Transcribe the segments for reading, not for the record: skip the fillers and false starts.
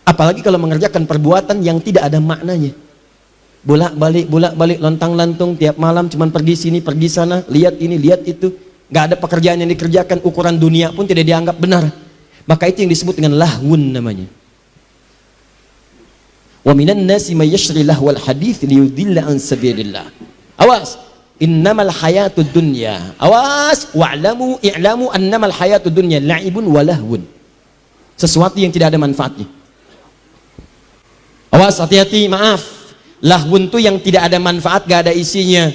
Apalagi kalau mengerjakan perbuatan yang tidak ada maknanya. Bolak-balik, lontang-lantung tiap malam cuman pergi sini, pergi sana, lihat ini, lihat itu. Gak ada pekerjaan yang dikerjakan, ukuran dunia pun tidak dianggap benar. Maka itu yang disebut dengan lahwun namanya. Wa minan nasi may yashri lahwal hadits liyudilla an sabilillah. Awas, innamal hayatud dunya. Awas, i'lamu annamal hayatud dunya la'ibun wa lahwun. Sesuatu yang tidak ada manfaatnya. Awas, hati-hati, maaf. Lahwun itu yang tidak ada manfaat, gak ada isinya.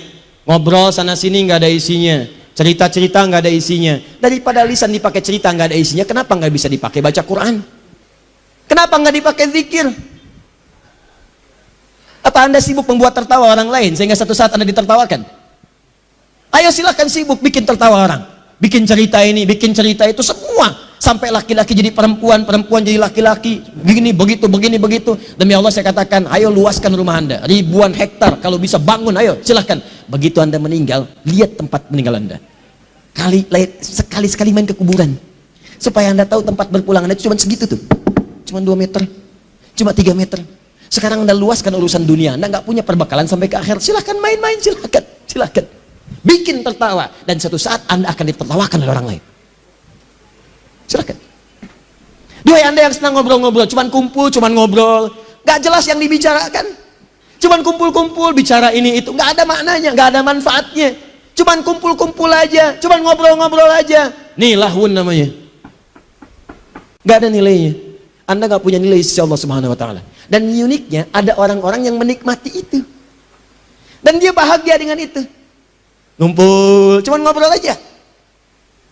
Ngobrol sana sini gak ada isinya. Cerita-cerita gak ada isinya. Daripada lisan dipakai cerita gak ada isinya, kenapa gak bisa dipakai baca Quran? Kenapa gak dipakai zikir? Apa Anda sibuk membuat tertawa orang lain sehingga satu saat Anda ditertawakan? Ayo silahkan sibuk bikin tertawa orang. Bikin cerita ini, bikin cerita itu, semua. Sampai laki-laki jadi perempuan, perempuan jadi laki-laki, begini begitu, begini begitu. Demi Allah saya katakan, ayo luaskan rumah Anda, ribuan hektar, kalau bisa bangun, ayo silahkan. Begitu Anda meninggal, lihat tempat meninggal Anda. Sekali-sekali main ke kuburan, supaya Anda tahu tempat berpulang Anda itu cuma segitu tuh, cuma 2 meter, cuma 3 meter. Sekarang Anda luaskan urusan dunia, Anda nggak punya perbekalan sampai ke akhir. Silahkan main-main, silahkan. Bikin tertawa, dan suatu saat Anda akan ditertawakan oleh orang lain. Silahkan. Dua Anda yang senang ngobrol-ngobrol, cuman kumpul, cuman ngobrol, gak jelas yang dibicarakan, cuman kumpul-kumpul bicara ini itu, gak ada maknanya, gak ada manfaatnya, cuman kumpul-kumpul aja, cuman ngobrol-ngobrol aja. Nih lahwun namanya, gak ada nilainya. Anda gak punya nilai sisi Allah Subhanahu Wa Taala. Dan uniknya ada orang-orang yang menikmati itu, dan dia bahagia dengan itu. Ngumpul, cuman ngobrol aja.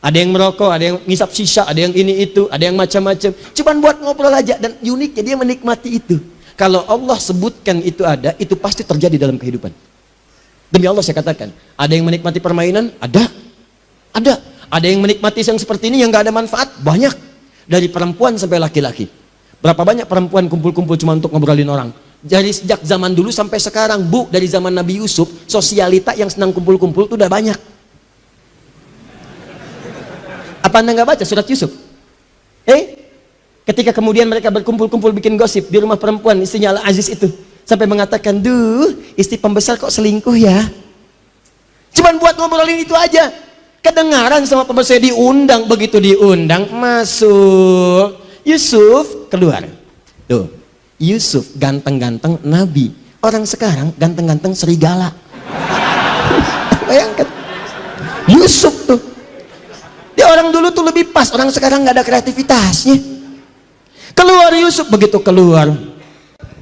Ada yang merokok, ada yang ngisap sisa, ada yang ini itu, ada yang macam-macam. Cuman buat ngobrol aja, dan uniknya dia menikmati itu. Kalau Allah sebutkan itu ada, itu pasti terjadi dalam kehidupan. Demi Allah saya katakan, ada yang menikmati permainan, ada. Ada yang menikmati yang seperti ini yang gak ada manfaat, banyak. Dari perempuan sampai laki-laki. Berapa banyak perempuan kumpul-kumpul cuma untuk ngobrolin orang. Dari sejak zaman dulu sampai sekarang, Bu, dari zaman Nabi Yusuf, sosialita yang senang kumpul-kumpul itu udah banyak. Apa Anda nggak baca surat Yusuf? Ketika kemudian mereka berkumpul-kumpul bikin gosip di rumah perempuan istrinya Al-Aziz itu, sampai mengatakan, duh, istri pembesar kok selingkuh ya? Cuman buat ngobrolin itu aja. Kedengaran sama pembesar, diundang, begitu diundang masuk. Yusuf keluar. Tuh, Yusuf ganteng-ganteng nabi. Orang sekarang ganteng-ganteng serigala. Bayangkan. Yusuf tuh. Dia orang dulu tuh lebih pas, orang sekarang nggak ada kreativitasnya. Keluar Yusuf, begitu keluar.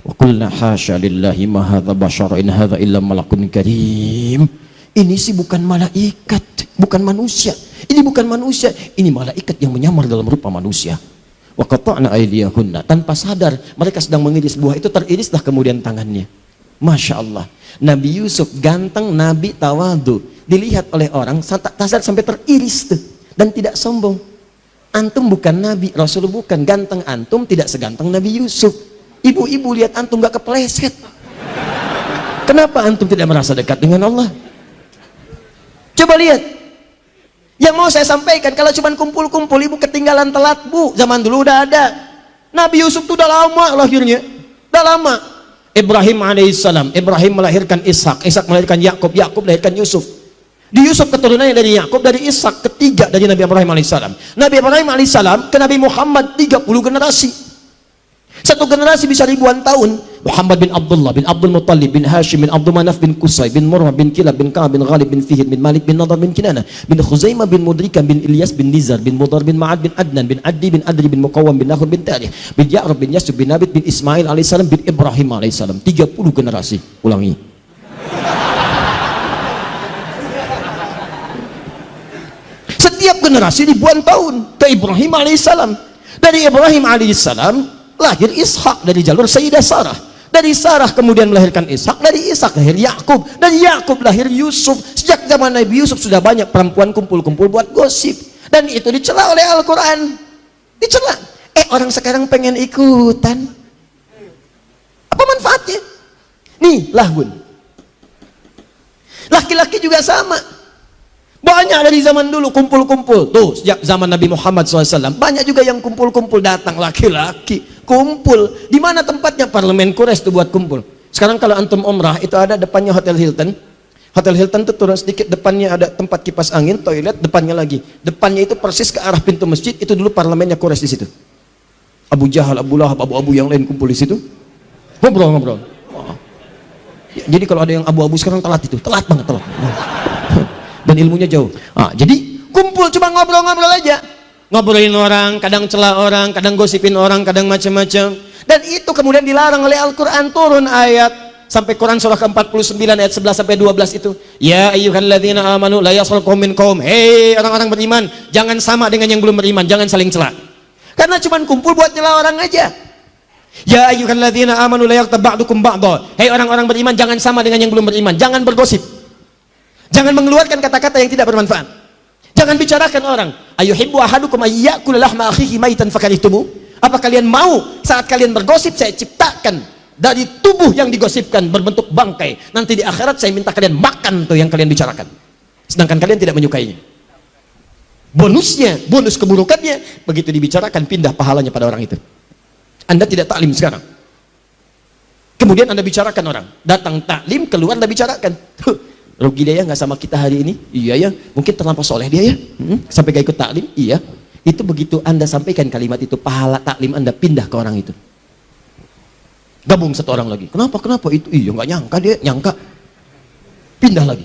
Wa qulna hasya lillahi ma hadza basyara in hadza illa malakun karim. Ini sih bukan malaikat, bukan manusia. Ini bukan manusia, ini malaikat yang menyamar dalam rupa manusia. Wa qata'na aydiyahunna, tanpa sadar mereka sedang mengiris buah itu, teririslah kemudian tangannya. Masya Allah. Nabi Yusuf ganteng, Nabi tawadu, dilihat oleh orang tak sadar sampai teriris tuh. Dan tidak sombong. Antum bukan Nabi, Rasul bukan. Ganteng antum tidak seganteng Nabi Yusuf. Ibu-ibu lihat antum gak kepleset. Kenapa antum tidak merasa dekat dengan Allah? Coba lihat. Yang mau saya sampaikan, kalau cuma kumpul-kumpul, ibu ketinggalan telat, Bu. Zaman dulu udah ada. Nabi Yusuf itu udah lama lahirnya. Udah lama. Ibrahim alaihissalam, Ibrahim melahirkan Ishak, Ishak melahirkan Yakub, Yakub melahirkan Yusuf. Di Yusuf keturunannya dari Yakub, dari Ishak, ketiga dari Nabi Ibrahim alaihissalam. Nabi Ibrahim alaihissalam ke Nabi Muhammad 30 generasi. Satu generasi bisa ribuan tahun. Muhammad bin Abdullah bin Abdul Muttalib bin Hashim bin Abdul Manaf bin Qusay bin Murrah bin Kilab bin Ka'ab bin Ghalib bin Fihir bin Malik bin Nadar bin Kinana bin Khuzaimah bin Mudrikah bin Ilyas bin Nizar bin Mudar bin Ma'ad bin Adnan bin Addi bin Adri bin Muqawwam bin Nahur bin Tarih bin Ya'rab bin Yasub bin Nabit bin Ismail alaihissalam bin Ibrahim alaihissalam. 30 generasi. Ulangi. Setiap generasi ribuan tahun ke Ibrahim alaihissalam. Dari Ibrahim alaihissalam lahir Ishak dari jalur Sayyidah Sarah. Dari Sarah kemudian melahirkan Ishak, dari Ishak lahir Yakub, dari Yakub lahir Yusuf. Sejak zaman Nabi Yusuf sudah banyak perempuan kumpul-kumpul buat gosip, dan itu dicela oleh Al-Quran. Dicela. Orang sekarang pengen ikutan. Apa manfaatnya? Nih lahun. Laki-laki juga sama. Banyak dari zaman dulu kumpul-kumpul. Tuh, sejak zaman Nabi Muhammad SAW, banyak juga yang kumpul-kumpul, datang laki-laki, kumpul. Di mana tempatnya? Parlemen Quraisy tuh buat kumpul. Sekarang kalau antum umrah, itu ada depannya Hotel Hilton. Hotel Hilton tuh turun sedikit, depannya ada tempat kipas angin, toilet, depannya lagi. Depannya itu persis ke arah pintu masjid, itu dulu parlemennya Quraisy di situ. Abu Jahal, Abu Lahab, abu-abu yang lain kumpul di situ. Ngobrol-ngobrol. Oh. Jadi kalau ada yang abu-abu sekarang telat itu, telat banget, telat. Dan ilmunya jauh. Jadi kumpul cuma ngobrol-ngobrol aja, ngobrolin orang, kadang celah orang, kadang gosipin orang, kadang macam-macam. Dan itu kemudian dilarang oleh Al-Quran, turun ayat sampai Quran surah ke-49 ayat 11 sampai 12 itu. Ya ayyuhalladzina amanu la yaskhar qaumin min qaum. Hei orang-orang beriman, jangan sama dengan yang belum beriman, jangan saling celah. Karena cuma kumpul buat nyela orang aja. Ya ayyuhalladzina amanu la yaghtab ba'dukum ba'dha. Hei orang-orang beriman, jangan sama dengan yang belum beriman, jangan bergosip. Jangan mengeluarkan kata-kata yang tidak bermanfaat. Jangan bicarakan orang. Ayuhibbu ahadukum ayyakula lahma akhihi maitan fakarihtumu. Apa kalian mau saat kalian bergosip saya ciptakan dari tubuh yang digosipkan berbentuk bangkai. Nanti di akhirat saya minta kalian makan tuh yang kalian bicarakan. Sedangkan kalian tidak menyukainya. Bonusnya, bonus keburukannya, begitu dibicarakan pindah pahalanya pada orang itu. Anda tidak taklim sekarang. Kemudian Anda bicarakan orang. Datang taklim, keluar Anda bicarakan. Rugi dia ya nggak sama kita hari ini? Iya ya, mungkin terlampau soleh dia ya, sampai gak ikut taklim. Iya, itu begitu Anda sampaikan kalimat itu, pahala taklim Anda pindah ke orang itu. Gabung satu orang lagi. Kenapa itu? Iya nggak nyangka dia, nyangka. Pindah lagi.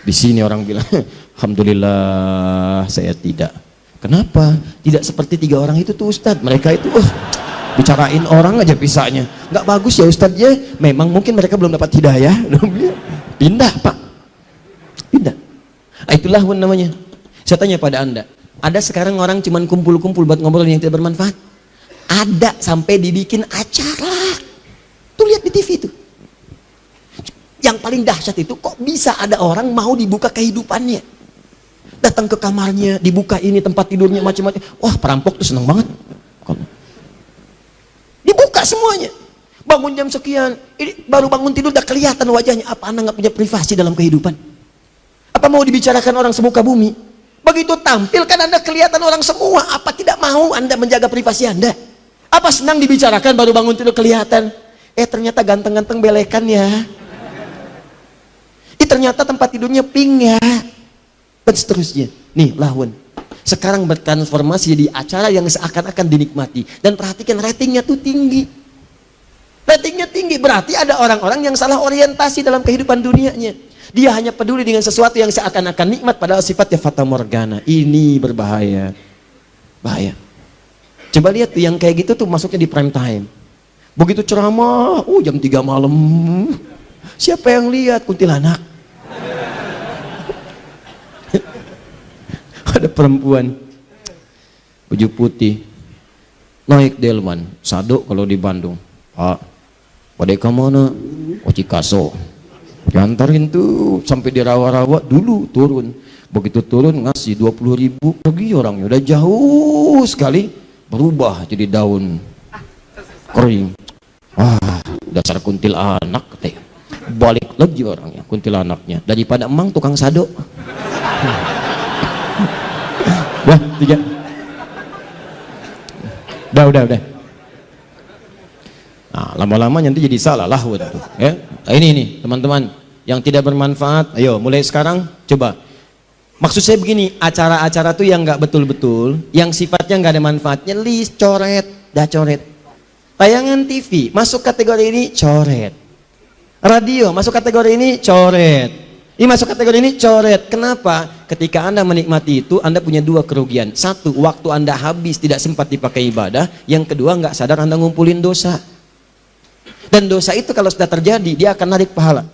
Di sini orang bilang, alhamdulillah saya tidak. Kenapa? Tidak seperti 3 orang itu tuh Ustadz. Mereka itu bicarain orang aja pisahnya. Nggak bagus ya Ustadz ya. Memang mungkin mereka belum dapat hidayah. Pindah Pak, pindah. Itulah namanya. Saya tanya pada Anda, ada sekarang orang cuman kumpul-kumpul buat ngobrol yang tidak bermanfaat? Ada sampai dibikin acara. Tuh lihat di TV itu. Yang paling dahsyat itu, kok bisa ada orang mau dibuka kehidupannya? Datang ke kamarnya, dibuka ini tempat tidurnya macam-macam. Wah, perampok tuh senang banget. Dibuka semuanya. Bangun jam sekian, ini baru bangun tidur udah kelihatan wajahnya. Apa Anda nggak punya privasi dalam kehidupan? Apa mau dibicarakan orang semuka bumi? Begitu tampil kan Anda kelihatan orang semua. Apa tidak mau Anda menjaga privasi Anda? Apa senang dibicarakan baru bangun tidur kelihatan? Ternyata ganteng-ganteng belekan ya. Ternyata tempat tidurnya pink ya. Dan seterusnya. Nih lawan. Sekarang bertransformasi jadi acara yang seakan-akan dinikmati. Dan perhatikan ratingnya tuh tinggi. Ratingnya tinggi, berarti ada orang-orang yang salah orientasi dalam kehidupan dunianya. Dia hanya peduli dengan sesuatu yang seakan-akan nikmat, padahal sifatnya fata morgana. Ini berbahaya. Bahaya. Coba lihat tuh yang kayak gitu tuh masuknya di prime time. Begitu ceramah, jam 3 malam. Siapa yang lihat? Kuntilanak. Ada perempuan baju putih naik delman, sado kalau di Bandung. Pak, pada kemana? Cikaso. Diantarin tuh sampai di rawa-rawa dulu turun. Begitu turun ngasih 20.000, pergi orangnya udah jauh sekali berubah jadi daun kering. Wah, dasar kuntilanak teh. Balik lagi orangnya kuntilanaknya daripada emang tukang sado. Dah 3. Udah. Nah, lama-lama nanti jadi salah lahun tuh, ya. Ini teman-teman yang tidak bermanfaat. Ayo mulai sekarang coba. Maksud saya begini, acara-acara tuh yang nggak betul-betul, yang sifatnya nggak ada manfaatnya, list, coret, coret. Tayangan TV masuk kategori ini, coret. Radio masuk kategori ini, coret. Ini masuk kategori ini, coret. Kenapa? Ketika Anda menikmati itu, Anda punya 2 kerugian. 1, waktu Anda habis tidak sempat dipakai ibadah. Yang kedua, nggak sadar Anda ngumpulin dosa. Dan dosa itu kalau sudah terjadi, dia akan narik pahala.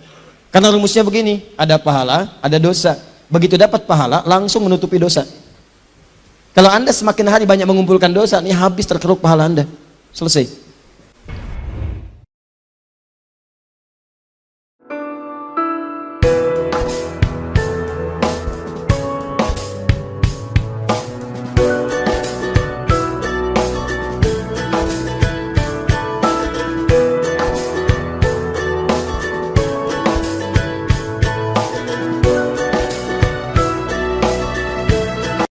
Karena rumusnya begini, ada pahala, ada dosa. Begitu dapat pahala, langsung menutupi dosa. Kalau Anda semakin hari banyak mengumpulkan dosa, ini habis terkeruk pahala Anda. Selesai.